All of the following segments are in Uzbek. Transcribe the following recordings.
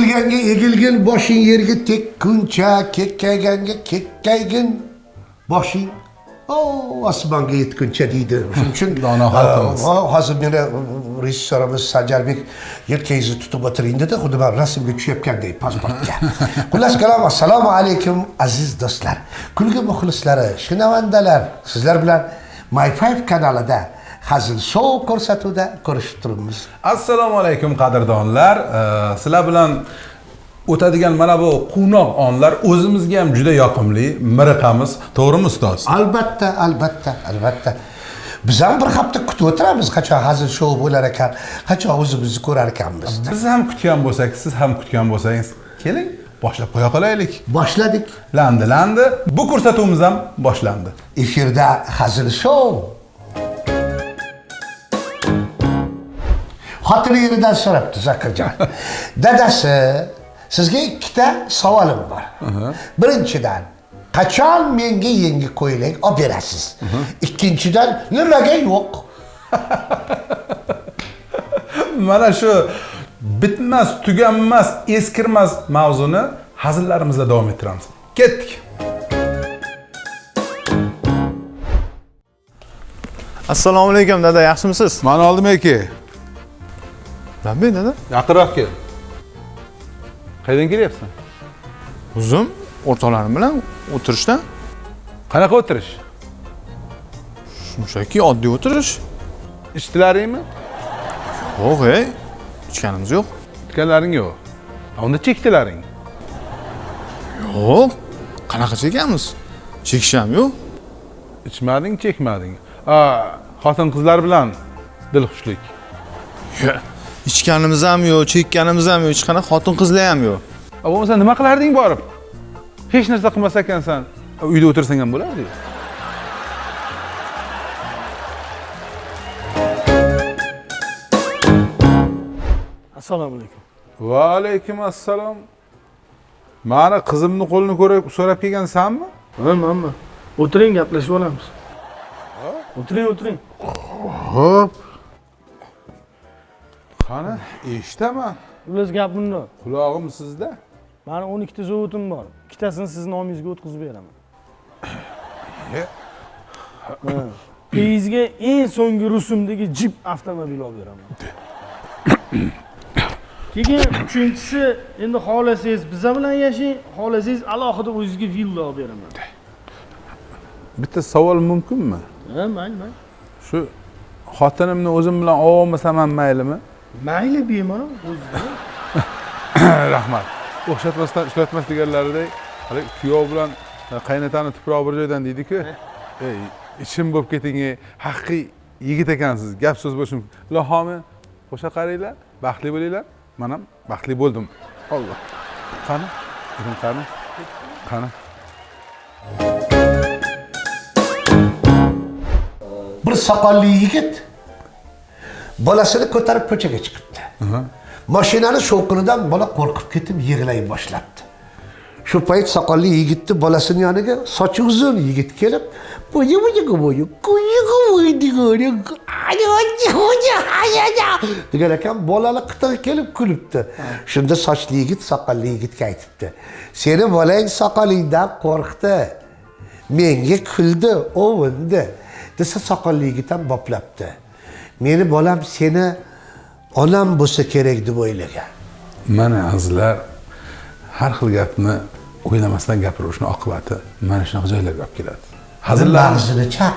Egilganga egilgin, boshing yerga tekkuncha, kekkayganga kekkaygin, boshing osmonga yetguncha deydi. Shuning uchun dono xalqimiz. Hozir meni rejissyorimiz Sanjarbek yelkangizni tutib o'tiring dedi, xuddi men rasmga tushayotgandek pasportga. Xullas kalom, assalomu alaykum aziz do'stlar. Kulgi muxlislari, shinavandalar, sizlar bilan My5 kanalida Hazil Show ko'rsatuvda ko'rishib turibmiz. Assalomu alaykum qadrdonlar. Sizlar bilan o'tadigan mana bu quvnoq onlar o'zimizga ham juda yoqimli, miriqamiz. To'g'rimi ustoz? Albatta, albatta, albatta. Biz ham bir hafta kutib o'tiramiz, qachon Hazil Show bo'lar ekan, qachon o'zimizni ko'rar ekanmiz. Biz ham kutgan bo'lsak, siz ham kutgan bo'lsangiz, keling, boshlab qo'ya qolaylik. Boshladik. Landi. Bu ko'rsatuvimiz ham boshlandi. Efirda Hazil Show. Xotini yeridan so'rabdi Zakirjon. Dadasi, sizga ikkita savolim bor. Birinchidan, qachon menga yangi ko'ylak olib berasiz? Ikkinchidan, nimaga yo'q? Mana shu bitmas, tuganmas, eskirmas mavzuni hazillarimizda davom ettiramiz. Ketdik. Assalomu alaykum dada, yaxshimisiz? Mana oldim aka. Rabbim dada. Yaqinroq kel. Qayerdan kelyapsan? O'zim o'rtoqlarim bilan o'tirishdan. Qanaqa o'tirish? Shunchaki oddiy o'tirish. Ichdilaringmi? Yo'q, ichganimiz yo'q. Ichganlaring yo'q. Unda chekdilaring. Yo'q. Qanaqa chekamiz? Chekish ham yo'q. Ichmading, chekmading. Xotin qizlar bilan dilxushlik. Ichganimiz ham yo'q, chekkanimiz ham yo'q, hech qanaqa xotin qizlar ham yo'q. Bo'lmasa nima qilarding borib? Hech narsa qilmas ekansan, uyda o'tirsang ham bo'lardi. Assalomu alaykum. Va alaykum assalom. Mana qizimni qo'lini ko'rib so'rab kelgansanmi? Mana. O'tiring, gaplashib olamiz. O'tiring. Xo'p. Qani, eshitaman. Xullas gap bundoq. Qulog'im sizda. Mani 12 ta zavodim bor. Ikkitasini siz nomingizga o'tkazib beraman. Uyingizga eng so'nggi rusumdagi Jeep avtomobil olib beraman. Keyin uchinchisi, endi xolasangiz biza bilan yashang, xolasangiz alohida o'zingizga villa olib beraman. Bitta savol mumkinmi? Mayli. Shu xotinimni o'zim bilan olmasam ham maylimi? Mayli, bemalol o'zingizga. Rahmat. O'xshatmasdan ishlatmas deganlaridek, hali kuyov bilan qaynotani tuproq bir joydan deydi-ku. Ishim bo'lib keting, haqiqiy yigit ekansiz. Gap so'z bo'lishi mumkin. Ilohomi, qo'sha qaranglar, baxtli bo'linglar. Men ham baxtli bo'ldim. Alloh. Qani? Bir soqolli yigit bolasini ko'tarib ko'chaga chiqibdi. Mashinani shovqinidan bola qo'rqib ketib yig'lay boshlabdi. Shu payt soqolli yigitni bolasini yoniga sochi uzun yigit kelib, degan ekan, bolani qitig'i kelib kulibdi. Shunda sochli yigit soqolli yigitga aytibdi: "Seni bolang soqolingdan qo'rqdi. Menga kuldi, o'vindi." Desa soqolli yigit ham boplabdi: "Meni bolam seni onam bo'lsa kerak deb o'ylagan." Mana azizlar, har xil gapni o'ylamasdan gapirishning oqibati mana shunaqa joylarga olib keladi. Hazillarimizni chaq.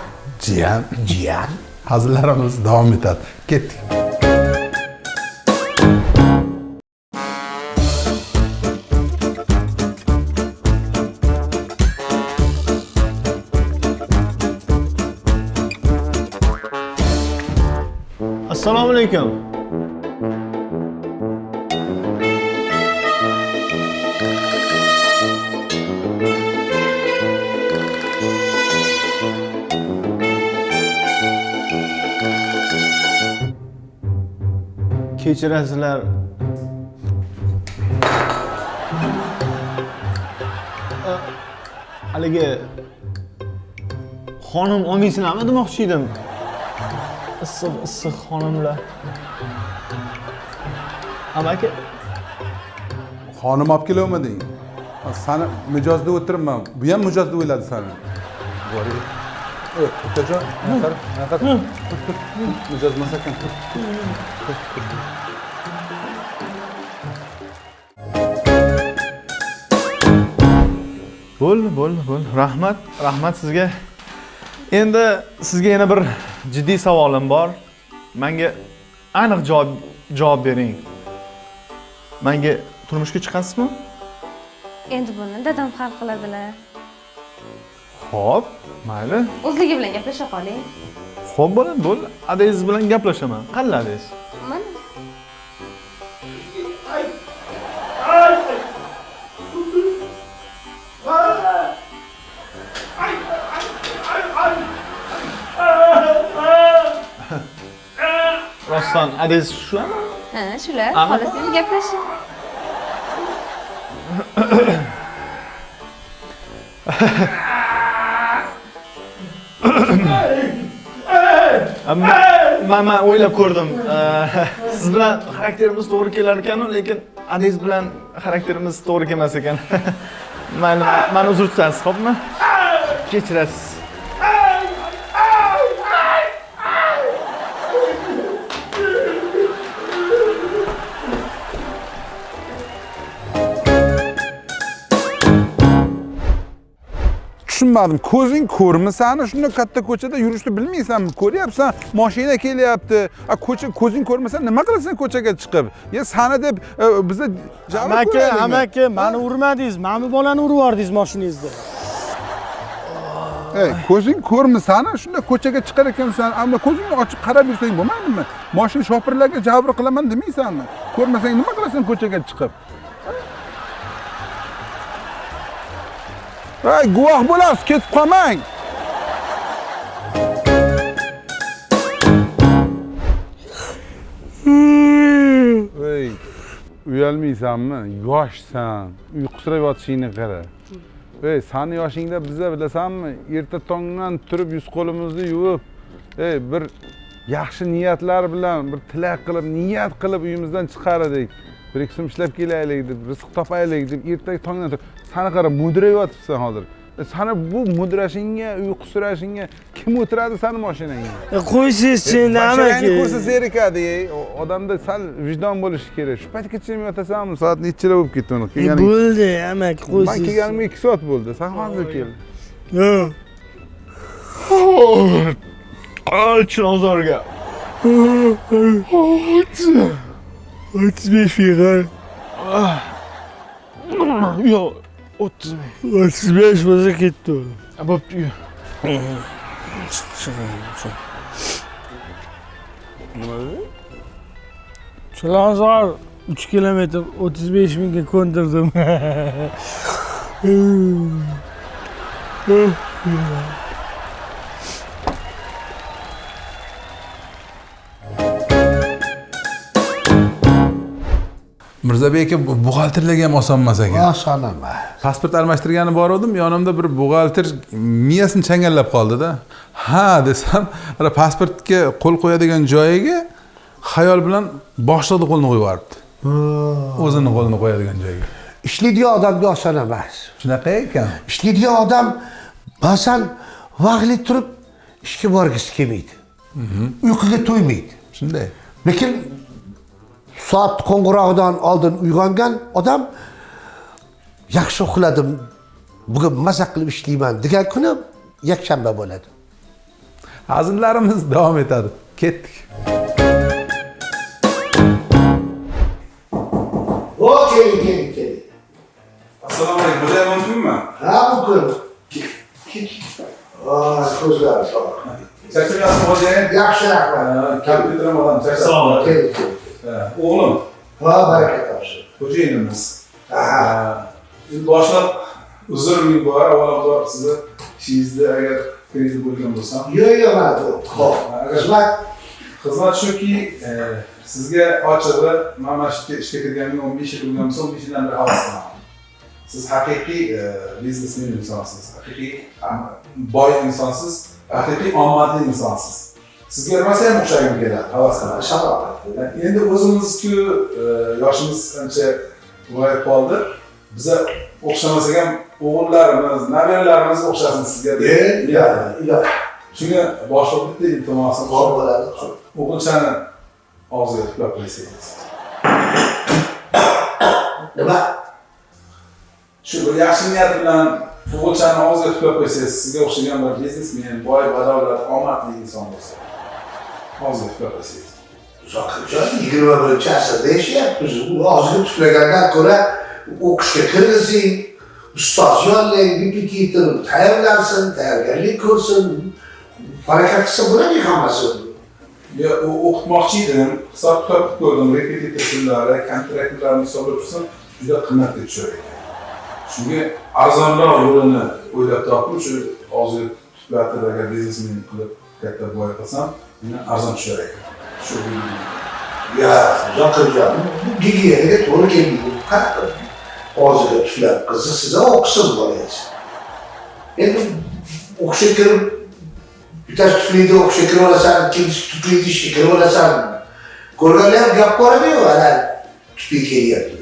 Jiyan. Hazillarimiz davom etadi. Ketdik. Assalomu alaykum. Kechirasizlar. Haligi xonim olmaysinlarmi demoqchi edim. Issiq xonimlar. Amaki xonim olib kelolmading. Seni mijozda o'tiribman. Bu ham mijozda o'yladi seni. Bori. Ukajon, naqar. Mijoz masakan. Bo'ldi. Rahmat sizga. Endi sizga yana bir jiddiy savolim bor. Menga aniq javob bering. Menga turmushga chiqasizmi? Endi buni dadam hal qiladilar. Xo'p, mayli. O'zligi bilan gaplasha qoling. Xo'p, bo'ldi. Adangiz bilan gaplashaman. Qanday adangiz? Mana. Rostdan adangiz shularmi? Ha, shular. Xohlasangiz gaplashing. Men o'ylab ko'rdim. Siz bilan xarakterimiz to'g'ri kelar ekan, lekin adangiz bilan xarakterimiz to'g'ri kelmas ekan. Mayli, meni uzr tutasiz, xo'pmi? Kechirasiz. Tushunmadim. Ko'zing ko'rmasani, shunda katta ko'chada yurishni bilmaysanmi? Ko'ryapsan, mashina kelyapti. Ko'zing ko'rmasa nima qilasan ko'chaga chiqib? Ya sana deb bizda Amaki, meni urmadingiz. Meni bolani urib yubordingiz mashinangizda. Ko'zing ko'rmasani, shunda ko'chaga chiqar ekansan, ammo ko'zingni ochib qarab yursang bo'lmaydimi? Mashina shopirlarga jabr qilaman demaysanmi? Ko'rmasang nima qilasan ko'chaga chiqib? Guvoh bo'lasiz, ketib qolmang. Uyalmaysanmi? Yoshsan, uyqusirab yotishingni qara. Seni yoshingda biza bilasanmi, erta tongdan turib yuz qo'limizni yuvib, bir yaxshi niyatlar bilan bir tilak qilib, niyat qilib uyimizdan chiqar edik. Bir ikki so'm ishlab kelaylik deb, rizq topaylik deb ertaga tongdan turib, seni qara mudrayib yotibsan hozir. Seni bu mudrashingga, uyqusirashingga kim o'tiradi seni mashinangga? Qo'ysiz-chi, amaki. Ko'rsa zerikadi. Odamda sal vijdon bo'lishi kerak. Shu paytgacha yotasanmi? Soat nechalar bo'lib ketdi uni? Bo'ldi, amaki, qo'ysiz. Men kelganimga 2 soat bo'ldi. Sen hozir kelding. Chilonzorga. 35 yig'ar. Yo'q, 35 bo'lsa ketdi. Bo'pti. Chilonzor 3 kilometr 35 mingga ko'ndirdim. Mirzabek aka, buxgalterlarga ham oson emas ekan. Oson emas. Pasport almashtirgani bor edim, yonimda bir buxgalter miyasini changallab qoldi-da. Ha desam, pasportga qo'l qo'yadigan joyiga xayol bilan boshliqning qo'lini qo'yib yuboribdi. O'zini qo'lini qo'yadigan joyiga. Ishlaydigan odamga oson emas. Shunaqa ekan. Ishlaydigan odam ba'zan vaqtli turib ishga borgisi kelmaydi. Uyquga to'ymaydi. Shunday. Lekin soat qo'ng'irog'idan oldin uyg'ongan odam yaxshi uxladim, bugun maza qilib ishlayman degan kuni yakshanba bo'ladi. Hazillarimiz davom etadi. Ketdik. Keling. Assalomu alaykum. Bular mumkinmi? Ha, mumkin. Ko'zlar sog'. Charchagansiz xo'jayin? Yaxshi rahmat. Kompyuterim odam charchab. Keling. O'g'lim. Ha, baraka topsin. Xo'jayinimiz. Boshliq uzr ming bor, avvalambor sizni ishingizda agar fikringiz bo'lgan bo'lsam. Yo'q, xo'p. Xizmat shuki, sizga ochig'i, men mana shu ishga kirganimga 15 yil bo'lgan bo'lsa, 15 yildan beri havas qilaman. Siz haqiqiy biznesmen insonsiz, haqiqiy boy insonsiz, haqiqiy omadli insonsiz. Sizga rosa ham o'xshagim keladi, havas qilaman. Salomat. Endi o'zimiz-ku yoshimiz ancha boyib qoldi. Biza o'xshamasak ham o'g'illarimiz, nabiralarimiz o'xshasin sizga deb. ilohi. Shunga boshliq bitta iltimosim Bor bo'ladi. o'g'ilchani og'ziga tuplab qo'ysangiz. Nima? Shu bir yaxshi niyat bilan o'g'ilchani og'ziga tuplab qo'ysangiz, sizga o'xshagan bir biznesmen, boy, badavlat, omadli inson bo'lsa, og'ziga tuplab qo'ysangiz. Uzoqjon 21-asrda yashayapmiz. U og'ziga tuflagandan ko'ra o'qishga kirgizing, ustoz yollang, repetitor tayyorlansin, tayyorgarlik ko'rsin. Harakat qilsa bo'ladi hammasi. O'qitmoqchi edim, hisob-kitob qilib ko'rdim, repetitor pullari, kontraktlarni hisoblab tursam, juda qimmatga tushar ekan. Shunga arzonroq yo'lini o'ylab topib, shu og'ziga tuplatib agar biznesmen qilib katta boy qilsam, arzon tushar ekan. Shu Ya, uzoqjon, bu gigiyenaga to'g'ri kelmaydi. Qanaqa og'ziga tuflab qizni sizdan o'qisin bolangiz. Endi o'qishga kirib bittasi tuflaydi, o'qishga kirib olasan, ikkinchisi tuflaydi, ishga kirib olasan. Ko'rganlar ham gap boradi-yu, ana tuflay kelyapti.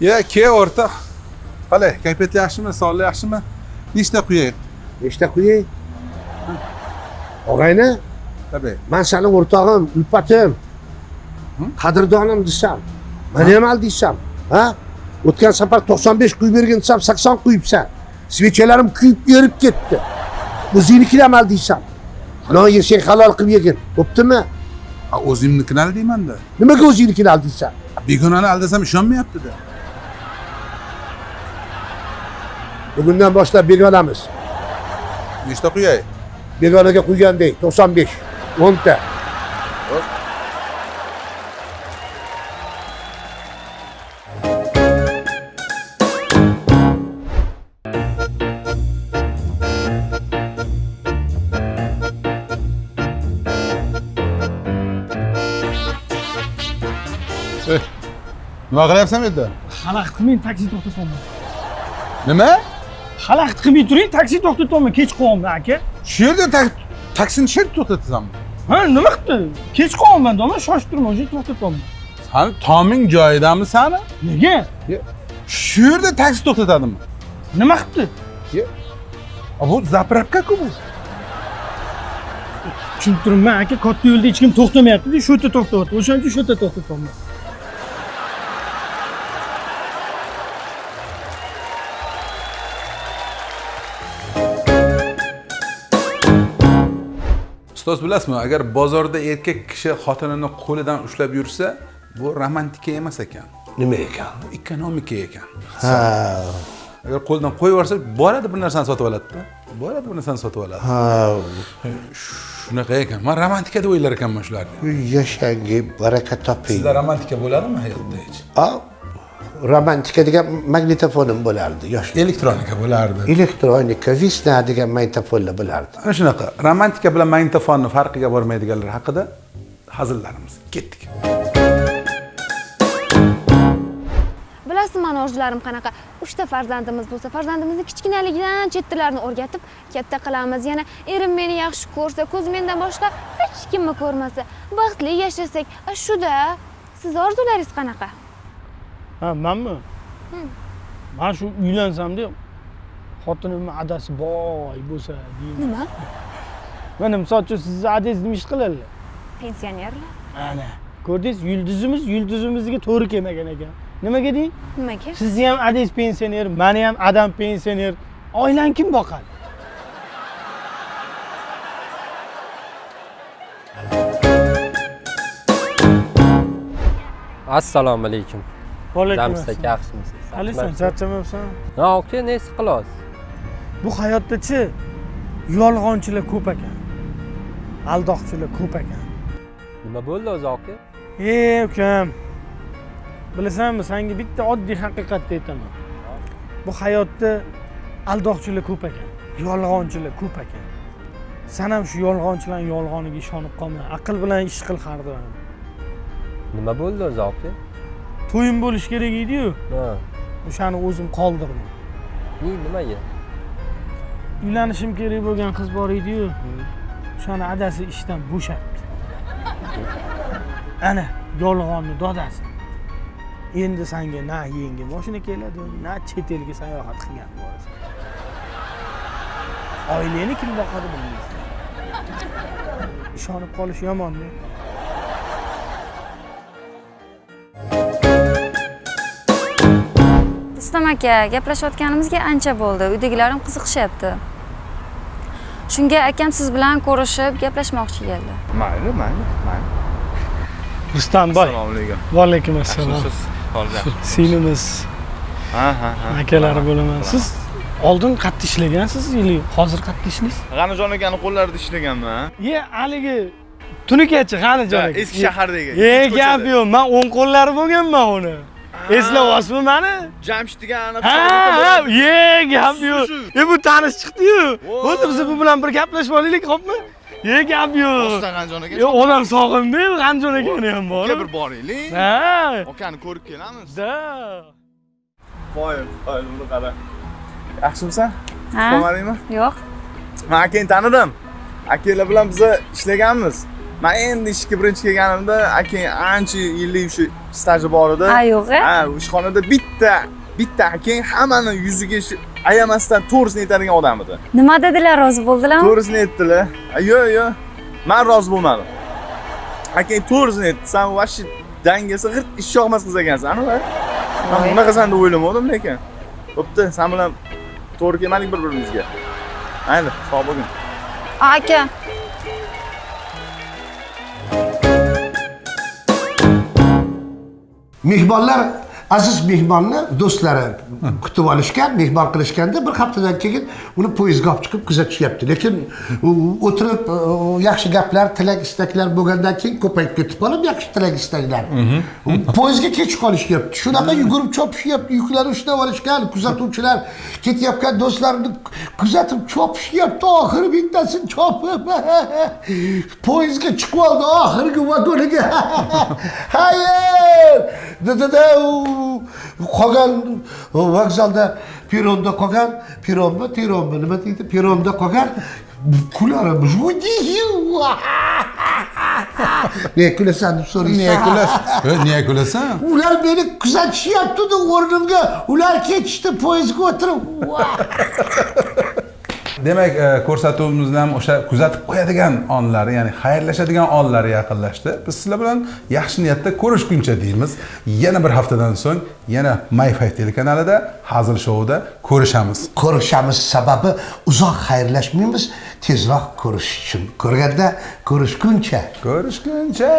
Ya, ke o'rtoq. Qalay, kayfiyat yaxshimi, sog'liq yaxshimi? Nechta quyay? Nechta qo'yay? Og'ayni, Tabii. men seni o'rtog'im, ulpatim, qadrdonim desam, meni ham aldaysam, ha? O'tgan safar 95 quyib bergin desam, 80 quyibsan. Svechalarim kuyib erib ketdi. O'zingnikini ham aldaysan. Non yesang halol qilib yegin. Bo'ptimi? O'zimnikini aldayman-da. Nimaga o'zingnikini aldaysan? Begonani aldasam ishonmayapti-da. Bugundan boshlab begonamiz. Nechta quyay? Begonaga qo'ygandek 95, 10 ta. Nima qilyapsan bu yerda? Xalaqit qilmang, taksi to'xtatolmay. Nima? Xalaqit qilmay turing, taksi to'xtatolmay, kech qolyapman aka. Shu yerda taksini shu yerda to'xtatasanmi? Ha, nima qildi? Kech qolyapman, domla, shoshib turma, o'sha to'xtatolmay. Sani toming joyidami sani? Nega? Shu yerda taksi to'xtatadimi? Nima qildi? Bu zapravka-ku bu. Tushuntirman aka, katta yo'lda hech kim to'xtamayapti-da, shu yerda to'xtatyapti. O'shaning uchun shu yerda to'xtatolmay. Ustoz bilasizmi, agar bozorda erkak kishi xotinini qo'lidan ushlab yursa, bu romantika emas ekan. Nima ekan? Bu ekonomika ekan. Ha. Agar qo'ldan qo'yib yuborsa, boradi bir narsani sotib oladi-da. Boradi bir narsani sotib oladi. Ha. Shunaqa ekan. Men romantika deb o'ylar ekanman shularni. Yashangi baraka toping. Sizda romantika bo'ladimi hayotda hech? Romantika degan magnitofonim bo'lardi yoshda. Elektronika bo'lardi. Elektronika, visna degan magnitofonlar bo'lardi. Ana shunaqa. Romantika bilan magnitofonni farqiga bormaydiganlar haqida hazillarimiz. Ketdik. Bilasizmi, mani orzularim qanaqa? 3 ta farzandimiz bo'lsa, farzandimizni kichkinaligidan chet tillarni o'rgatib, katta qilamiz. Yana erim meni yaxshi ko'rsa, ko'z mendan boshqa hech kimni ko'rmasa, baxtli yashasak. Shuda, siz orzularingiz qanaqa? Ha, menmi? Men shu uylansam deb xotinimning adasi boy bo'lsa deyman. Nima? Mana misol uchun sizni adangiz nima ish qiladi? Pensionerlar. Ana, ko'rdingiz, yulduzimizga to'g'ri kelmagan ekan. Nimaga deng? Nimaga? Sizni ham adangiz pensioner, meni ham adam pensioner. Oilani kim boqadi? Assalomu alaykum. Valaykum Damstak yaxshimisiz? Alisam, charchamabsan? Ha, aka, nesi qilasiz? Bu hayotda-chi yolg'onchilar ko'p ekan. Aldoqchilar ko'p ekan. Nima bo'ldi o'zi aka? Ukam. Bilasanmi, senga bitta oddiy haqiqatni aytaman. Bu hayotda aldoqchilar ko'p ekan, yolg'onchilar ko'p ekan. Sen ham shu yolg'onchilarning yolg'oniga ishonib qolma. Aql bilan ish qil har doim. Nima bo'ldi o'zi aka? To'yim bo'lish kerak edi-yu. Ha. O'shani o'zim qoldirdim. Nimaga? Uylanishim kerak bo'lgan qiz bor edi-yu. o'shani adasi ishdan bo'shatdi. Ana yolg'onni dodasi. Endi senga na yangi mashina keladi, na chet elga sayohat qilgan bo'lasiz. Oilani kim boqadi bilmaysiz. Ishonib qolish yomonmi? Rustam aka, gaplashayotganimizga ancha bo'ldi. Uydagilarim qiziqishyapti. Shunga akam siz bilan ko'rishib, gaplashmoqchi keldi. Mayli. Rustamboy. Assalomu alaykum. Va alaykum assalom. Sinimiz. Ha. Akalari bo'laman. Siz oldin qattiq ishlagansiz, hozir qattiq ishlaysiz? G'anijon akani qo'llarida ishlaganman. Haligi tunikachi G'anijon aka. Eski shahardagi. Gap yo'q. Men 10 qo'llari bo'lganman uni. Eslayapsizmi meni? Jamshid degani. Gap yo'q. Bu tanish chiqdi-yu. O'zi biz bu bilan bir gaplashib olaylik, xo'pmi? Gap yo'q. Rostdan G'anijon aka. Onam sog'indi, G'anijon akani ham bor. Bir boraylik. Akani ko'rib kelamiz. Voy, buni qara. Yaxshimisan? Ha? Qo'madingmi? Yo'q. Men akani tanidim. Akalar bilan biz ishlaganmiz. Men endi ishga birinchi kelganimda akang ancha yillik shu staji bor edi. Ha, yo'q-a? Ha, ishxonada bitta akang hammani yuziga ayamasdan to'g'risini aytadigan odam edi. Nima dedilar, rozi bo'ldilarmi? To'g'risini aytdilar. Yo'q. Men rozi bo'lmadim. Akang to'g'risini aytdi. Sen vashi dangasa g'irt ish yoqmas qiz ekansan, aniq-a? Men bunaqasan deb o'ylamadim lekin. Bo'pti, sen bilan to'g'ri kelmadik bir-birimizga. Mayli, sog' bo'lgin. Aka. Mehmonlar aziz mehmonni do'stlari kutib olishgan, mehmon qilishganda bir haftadan keyin uni poyezdga olib chiqib kuzatishyapti. Lekin o'tirib yaxshi gaplar, tilak istaklar bo'lgandan keyin ko'payib ketib qolib, yaxshi tilak istaklar. Poyezdga kech qolishyapti. Shunaqa yugurib chopishyapti, yuklarni ushlab olishgan, kuzatuvchilar ketayotgan do'stlarni kuzatib chopishyapti. Oxiri bittasini chopib poyezdga chiqib oldi oxirgi vagoniga. Hayır! Qolgan vokzalda peronda qolgan, peronmi nima deydi? Peronda qolgan kularimiz. Ne kulasan deb so'raysan. Niye kulasan? Ular meni kuzatishyapti-da o'rnimga. Ular ketishdi poyezdga o'tirib. Demak, ko'rsatuvimizda ham o'sha kuzatib qo'yadigan onlar, ya'ni xayrlashadigan onlar yaqinlashdi. Biz sizlar bilan yaxshi niyatda ko'rishguncha deymiz. Yana bir haftadan so'ng yana MyFive telekanalida Hazil shouda ko'rishamiz. Ko'rishamiz sababi uzoq xayrlashmaymiz, tezroq ko'rishish uchun. Ko'rganda ko'rishguncha. Ko'rishguncha.